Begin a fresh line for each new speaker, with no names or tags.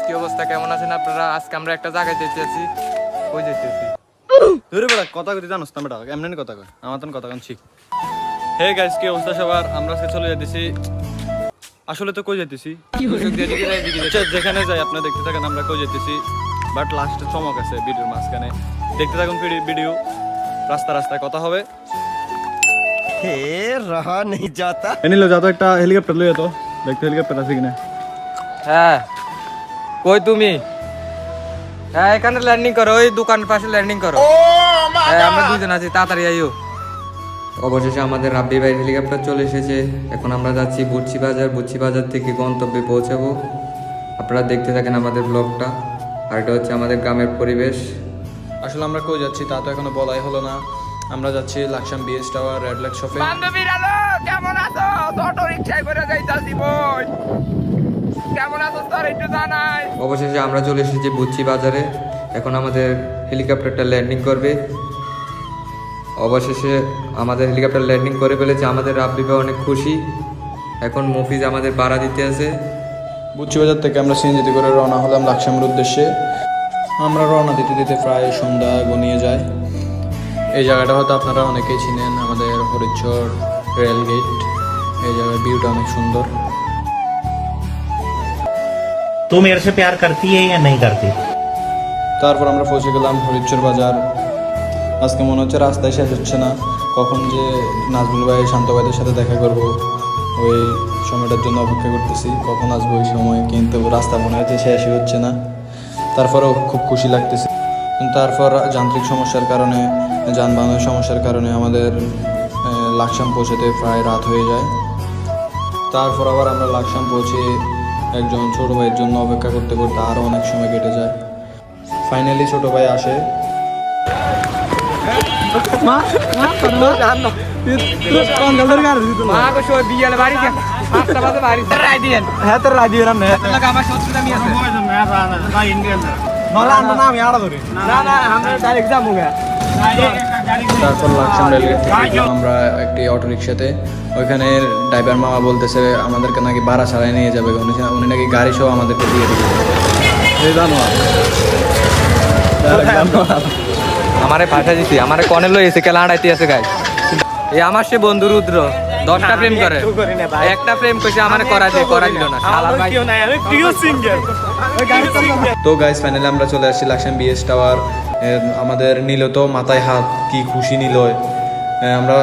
কি অবস্থা, কেমন আছেন আপনারা? আজকে আমরা একটা জায়গায় যেতেছি, কই যেতেছি?
ধরে বেড়া কথা কইতে জানোস না বেটা, এমনি কথা কয় আমার তো কথা কন শিখ। হে গাইস, কি অবস্থা সবার? আমরা আজকে চলে যেতেছি, আসলে তো কই যেতেছি যেখানে যাই আপনারা দেখতে থাকেন আমরা কই যেতেছি, বাট লাস্টে চমক আছে ভিডিওর মাঝখানে, দেখতে থাকুন ভিডিও। রাস্তা রাস্তায় কথা হবে।
हे रहा नहीं जाता।
এনিলো যা তো একটা হেলিকপ্টার লইয়া তো দেখতে হেলিকপ্টার আছে কিনা।
হ্যাঁ, কই তুমি? হ্যাঁ, এখানে ল্যান্ডিং করো, ওই দোকানের পাশে ল্যান্ডিং করো। হ্যাঁ, আমরা দুজন আছি, তাড়াতাড়ি আইও। অবশেষে আমাদের রাব্বি ভাই হেলিকপ্টার চলে এসেছে। এখন আমরা যাচ্ছি বুচ্চি বাজার থেকে গন্তব্যে পৌঁছাবো। আপনারা দেখতে থাকেন আমাদের ব্লগটা। আর এটা হচ্ছে আমাদের গ্রামের পরিবেশ।
আসলে আমরা কই যাচ্ছি তা তো এখনো বলাই হলো না। আমরা যাচ্ছি Laksam BS tower red light শপে।
বান্ধবীরা কেমন আছো? অটো রিকশায় করে যাইতাছি বই। কেমন আছো তোর একটু জানাই। অবশেষে আমরা চলে এসেছি বুচ্চি বাজারে। এখন আমাদের হেলিকপ্টারটা ল্যান্ডিং করবে। অবশেষে আমাদের হেলিকপ্টার ল্যান্ডিং করে ফেলেছে। আমাদের রাব্বি ভাই অনেক খুশি। এখন মফিজ আমাদের ভাড়া দিতে আছে।
বুচ্চি বাজার থেকে আমরা সিএনজিতে করে রওনা হলাম লাকসামের উদ্দেশ্যে। আমরা রওনা দিতে দিতে প্রায় সন্ধ্যা গনিয়ে যায়। এই জায়গাটা হয়তো আপনারা অনেকেই চিনেন, আমাদের হরিচর রেল গেট। এই জায়গার ভিউটা অনেক সুন্দর।
तू मेरे से प्यार करती है या नहीं करती?
তারপর আমরা পৌঁছে গেলাম হরিচর বাজার। আজকে মনে হচ্ছে রাস্তায় শেষ হচ্ছে না, কখন যে নাজমুল ভাই শান্ত ভাইদের সাথে দেখা করব ওই সময়টার জন্য অপেক্ষা করতেছি, কখন আসবো ওই সময়। কিন্তু রাস্তা মনে হচ্ছে শেষই হচ্ছে না। তারপরেও খুব খুশি লাগতেছে। কিন্তু তারপর যান্ত্রিক সমস্যার কারণে, যানবাহনের সমস্যার কারণে আমাদের লাকসাম পৌঁছাতে প্রায় রাত হয়ে যায়। তারপর আবার আমরা লাকসাম পৌঁছে একজন ছোট ভাইয়ের জন্য অপেক্ষা করতে করতে আরও অনেক সময় কেটে যায়। ফাইনালি ছোট ভাই আসে। তারপর লাকসাম রেলগেট থেকে আমরা একটি অটো রিক্সাতে, ওইখানে ড্রাইভার মামা বলতেছে আমাদেরকে নাকি ভাড়া ছাড়াই নিয়ে যাবে, উনি নাকি গাড়ি সহ আমাদেরকে দিয়ে দেবে।
আমারে পাঠা দিছি, আমারে কনে লই এসে কেলা আড়াইতে আছে গাই। এই আমার সে বন্ধু রুদ্র 10টা প্রেম করে, একটা প্রেম কইছে আমারে করা দিল না। শালা ভাই
তো গাইস, ফাইনালি আমরা চলে আসছি লাকসাম বিএস টাওয়ার। আমাদের নিল তো মাথায় হাত, কি খুশি নিল আমরা।